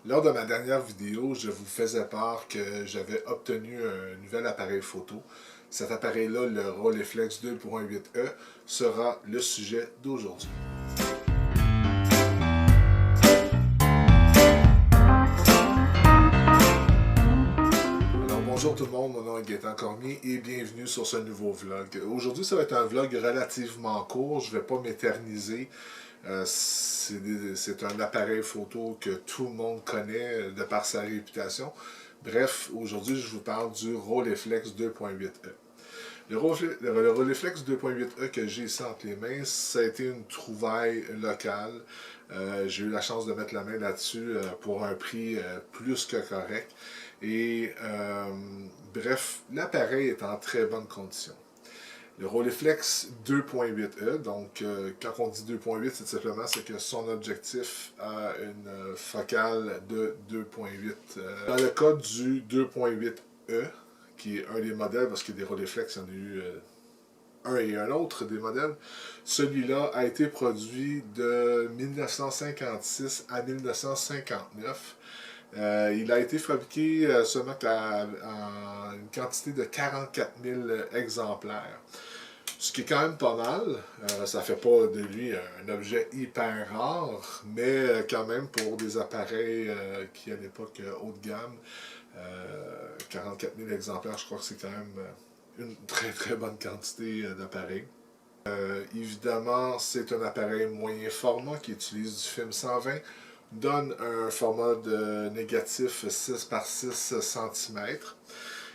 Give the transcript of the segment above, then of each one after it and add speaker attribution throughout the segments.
Speaker 1: Lors de ma dernière vidéo, je vous faisais part que j'avais obtenu un nouvel appareil photo. Cet appareil-là, le Rolleiflex 2.8e, sera le sujet d'aujourd'hui. Alors bonjour tout le monde, mon nom est Gaëtan Cormier et bienvenue sur ce nouveau vlog. Aujourd'hui, ça va être un vlog relativement court, je ne vais pas m'éterniser. C'est un appareil photo que tout le monde connaît de par sa réputation. Bref, aujourd'hui, je vous parle du Rolleiflex 2.8e. Le Rolleiflex 2.8e que j'ai ici entre les mains, ça a été une trouvaille locale. J'ai eu la chance de mettre la main là-dessus pour un prix plus que correct. Et bref, l'appareil est en très bonne condition. Le Rolleiflex 2.8e, donc quand on dit 2.8, c'est simplement que son objectif a une focale de 2.8. Dans le cas du 2.8e, qui est un des modèles, parce que des Rolleiflex, il y en a eu un et un autre des modèles, celui-là a été produit de 1956 à 1959. Il a été fabriqué seulement en une quantité de 44 000 exemplaires. Ce qui est quand même pas mal. Ça fait pas de lui un objet hyper rare, mais quand même pour des appareils qui à l'époque haut de gamme, 44 000 exemplaires, je crois que c'est quand même une très très bonne quantité d'appareils. Évidemment, c'est un appareil moyen format qui utilise du film 120, donne un format de négatif 6 par 6 cm.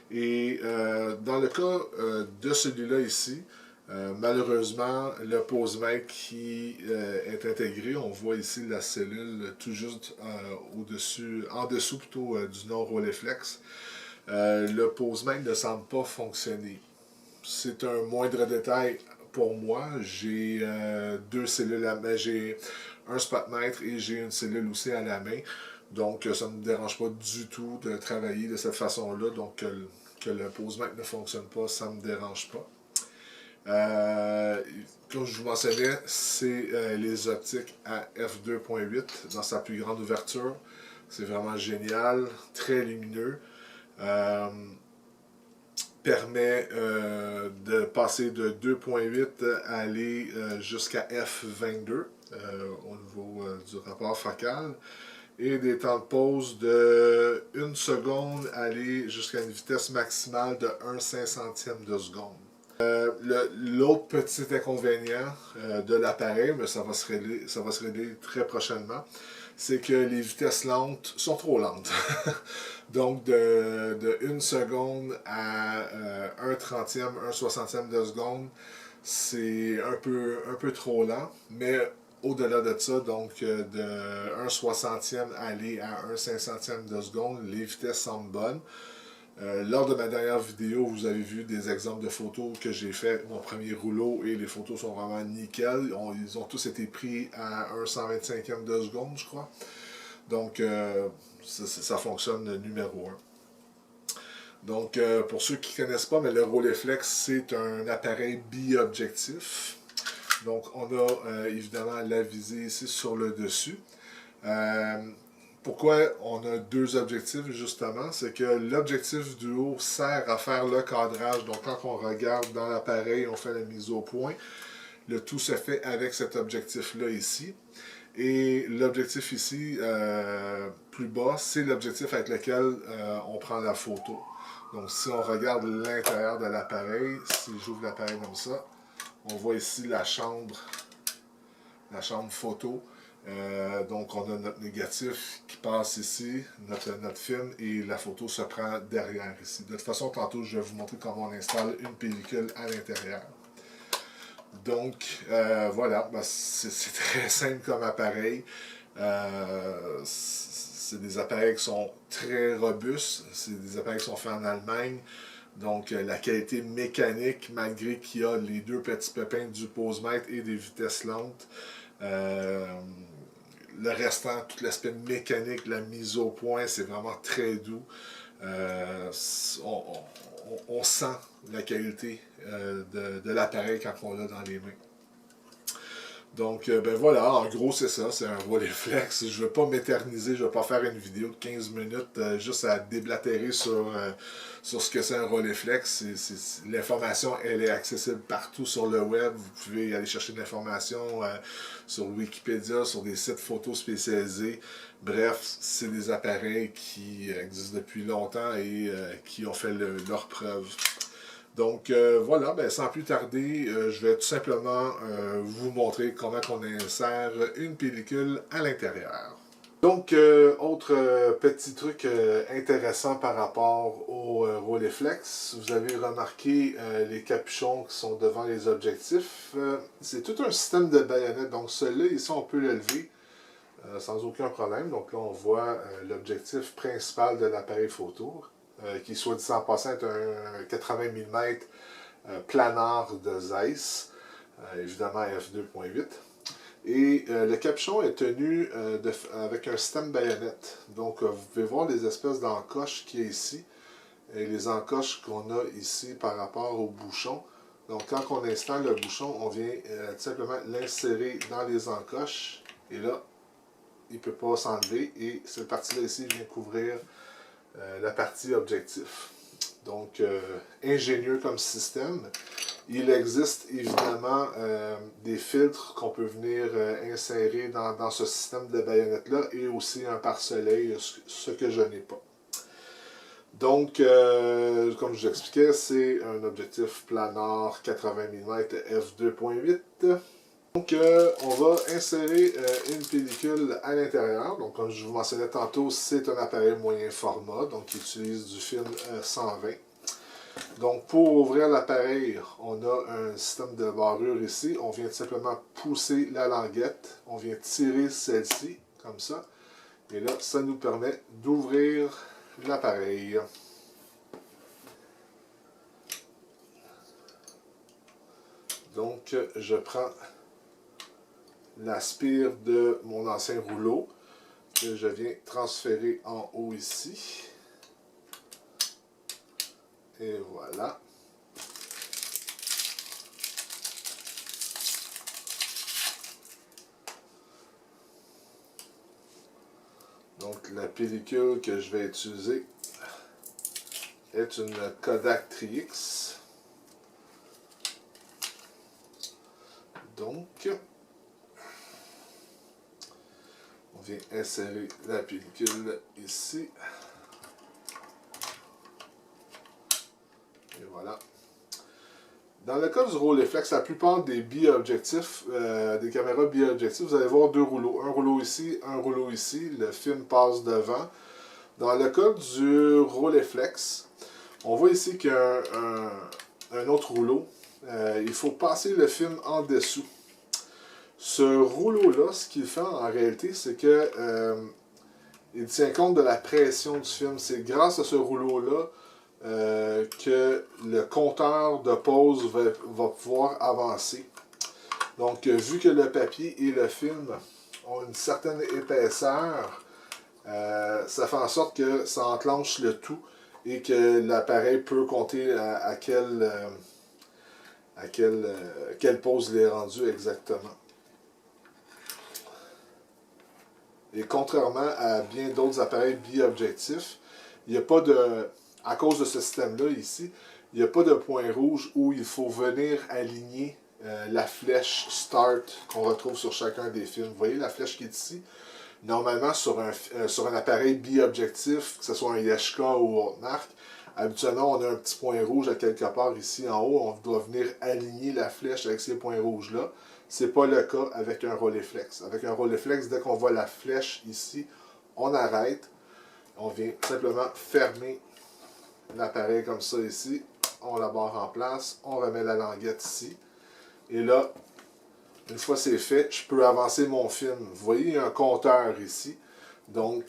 Speaker 1: Et dans le cas de celui-là ici, malheureusement, le pose-mètre qui est intégré, on voit ici la cellule tout juste au-dessus, en dessous plutôt du nom Rolleiflex. Le pose-mètre ne semble pas fonctionner. C'est un moindre détail pour moi. J'ai deux cellules à main, j'ai un spotmètre et j'ai une cellule aussi à la main. Donc ça ne me dérange pas du tout de travailler de cette façon-là. Donc que le pose-mètre ne fonctionne pas, ça ne me dérange pas. Comme je vous mentionnais, c'est les optiques à f2.8 dans sa plus grande ouverture. C'est vraiment génial, très lumineux. Permet de passer de 2.8 à aller jusqu'à f22 au niveau du rapport focal. Et des temps de pause de 1 seconde aller jusqu'à une vitesse maximale de 1/500 de seconde. L'autre petit inconvénient de l'appareil, mais ça va se régler très prochainement, c'est que les vitesses lentes sont trop lentes. Donc de 1 seconde à 1 trentième, 1 soixantième de seconde, c'est un peu trop lent, mais au-delà de ça, donc de 1 soixantième aller à 1 500e de seconde, les vitesses semblent bonnes. Lors de ma dernière vidéo, vous avez vu des exemples de photos que j'ai fait, mon premier rouleau, et les photos sont vraiment nickel. Ils ont tous été pris à 1 125e de seconde, je crois. Donc, ça fonctionne numéro 1. Donc, pour ceux qui ne connaissent pas, mais le Rolleiflex, c'est un appareil bi-objectif. Donc, on a évidemment la visée ici sur le dessus. Pourquoi on a deux objectifs, justement? C'est que l'objectif du haut sert à faire le cadrage. Donc, quand on regarde dans l'appareil, on fait la mise au point. Le tout se fait avec cet objectif-là ici. Et l'objectif ici, plus bas, c'est l'objectif avec lequel on prend la photo. Donc, si on regarde l'intérieur de l'appareil, si j'ouvre l'appareil comme ça, on voit ici la chambre photo. Donc, on a notre négatif qui passe ici, notre film, et la photo se prend derrière ici. De toute façon, tantôt, je vais vous montrer comment on installe une pellicule à l'intérieur. Donc, voilà, ben, c'est très simple comme appareil. C'est des appareils qui sont très robustes. C'est des appareils qui sont faits en Allemagne. Donc, la qualité mécanique, malgré qu'il y a les deux petits pépins du pose-mètre et des vitesses lentes, le restant, tout l'aspect mécanique, la mise au point, c'est vraiment très doux. On sent la qualité de l'appareil quand on l'a dans les mains. Donc, ben voilà, en gros, c'est ça, c'est un Rolleiflex. Je ne vais pas m'éterniser, je ne vais pas faire une vidéo de 15 minutes juste à déblatérer sur ce que c'est un Rolleiflex. L'information, elle est accessible partout sur le web. Vous pouvez aller chercher de l'information sur Wikipédia, sur des sites photos spécialisés. Bref, c'est des appareils qui existent depuis longtemps et qui ont fait leur preuve. Donc voilà, ben, sans plus tarder, je vais tout simplement vous montrer comment on insère une pellicule à l'intérieur. Donc, autre petit truc intéressant par rapport au Rolleiflex, vous avez remarqué les capuchons qui sont devant les objectifs. C'est tout un système de baïonnettes, donc celui-là, ici, on peut le lever sans aucun problème. Donc là, on voit l'objectif principal de l'appareil photo, qui, soit dit en passant, est un 80 mm planar de Zeiss, évidemment f2.8. Et le capuchon est tenu avec un système baïonnette. Donc, vous pouvez voir les espèces d'encoches qu'il y a ici et les encoches qu'on a ici par rapport au bouchon. Donc, quand on installe le bouchon, on vient tout simplement l'insérer dans les encoches. Et là, il ne peut pas s'enlever. Et cette partie-là ici vient couvrir la partie objectif. Donc, ingénieux comme système. Il existe évidemment des filtres qu'on peut venir insérer dans ce système de baïonnette-là et aussi un pare-soleil, ce que je n'ai pas. Donc, comme je vous expliquais, c'est un objectif planar 80 mm f2.8. Donc, on va insérer une pellicule à l'intérieur. Donc, comme je vous mentionnais tantôt, c'est un appareil moyen format, donc qui utilise du film 120. Donc, pour ouvrir l'appareil, on a un système de barrure ici. On vient tout simplement pousser la languette. On vient tirer celle-ci, comme ça. Et là, ça nous permet d'ouvrir l'appareil. Donc, je prends la spire de mon ancien rouleau que je viens transférer en haut ici. Et voilà. Donc, la pellicule que je vais utiliser est une Kodak Tri-X. Donc, on vient insérer la pellicule ici. Et voilà. Dans le cas du Rolleiflex, la plupart des bi-objectifs, des caméras bi-objectifs, vous allez voir deux rouleaux. Un rouleau ici, un rouleau ici. Le film passe devant. Dans le cas du Rolleiflex, on voit ici qu'il y a un autre rouleau. Il faut passer le film en dessous. Ce rouleau-là, ce qu'il fait en réalité, c'est que il tient compte de la pression du film. C'est grâce à ce rouleau-là que le compteur de pause va pouvoir avancer. Donc, vu que le papier et le film ont une certaine épaisseur, ça fait en sorte que ça enclenche le tout et que l'appareil peut compter à quelle pause il est rendu exactement. Et contrairement à bien d'autres appareils bi-objectifs, il n'y a pas de, à cause de ce système-là ici, il n'y a pas de point rouge où il faut venir aligner la flèche Start qu'on retrouve sur chacun des films. Vous voyez la flèche qui est ici? Normalement, sur un appareil bi-objectif, que ce soit un Yashica ou autre marque, habituellement, on a un petit point rouge à quelque part ici en haut. On doit venir aligner la flèche avec ces points rouges-là. Ce n'est pas le cas avec un Rolleiflex. Avec un Rolleiflex, dès qu'on voit la flèche ici, on arrête. On vient simplement fermer l'appareil comme ça ici. On la barre en place. On remet la languette ici. Et là, une fois c'est fait, je peux avancer mon film. Vous voyez, il y a un compteur ici. Donc,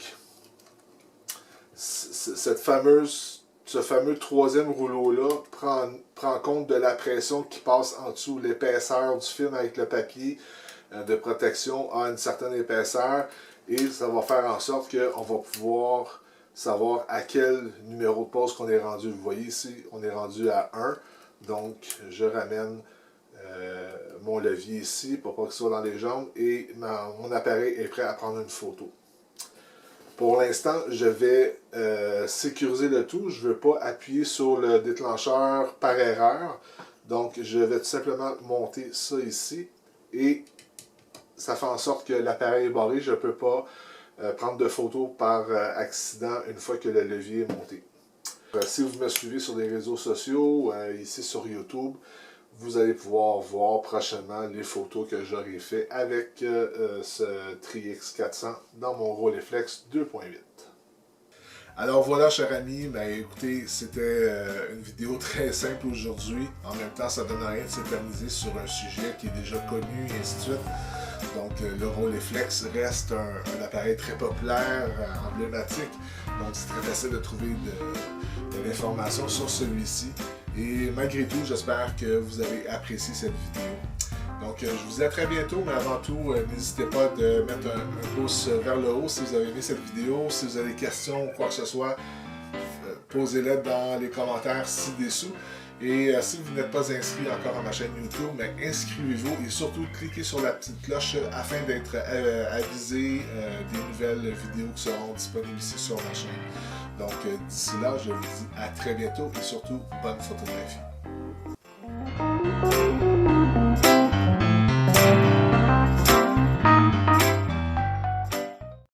Speaker 1: ce fameux troisième rouleau-là prend compte de la pression qui passe en dessous. L'épaisseur du film avec le papier de protection a une certaine épaisseur et ça va faire en sorte qu'on va pouvoir savoir à quel numéro de pause qu'on est rendu. Vous voyez ici, on est rendu à 1. Donc, je ramène mon levier ici pour pas qu'il soit dans les jambes et mon appareil est prêt à prendre une photo. Pour l'instant, je vais sécuriser le tout. Je ne veux pas appuyer sur le déclencheur par erreur. Donc, je vais tout simplement monter ça ici et ça fait en sorte que l'appareil est barré. Je ne peux pas prendre de photos par accident une fois que le levier est monté. Si vous me suivez sur les réseaux sociaux, ici sur YouTube, vous allez pouvoir voir prochainement les photos que j'aurai fait avec ce Tri-X400 dans mon Rolleiflex 2.8. Alors voilà, chers amis, écoutez, c'était une vidéo très simple aujourd'hui. En même temps, ça ne donne rien de s'éterniser sur un sujet qui est déjà connu et ainsi de suite. Donc, le Rolleiflex reste un appareil très populaire, emblématique. Donc, c'est très facile de trouver de l'information sur celui-ci. Et malgré tout, j'espère que vous avez apprécié cette vidéo. Donc, je vous dis à très bientôt, mais avant tout, n'hésitez pas de mettre un pouce vers le haut si vous avez aimé cette vidéo. Si vous avez des questions ou quoi que ce soit, posez-les dans les commentaires ci-dessous. Et si vous n'êtes pas inscrit encore à ma chaîne YouTube, inscrivez-vous et surtout cliquez sur la petite cloche afin d'être avisé des nouvelles vidéos qui seront disponibles ici sur ma chaîne. Donc d'ici là, je vous dis à très bientôt et surtout bonne photographie.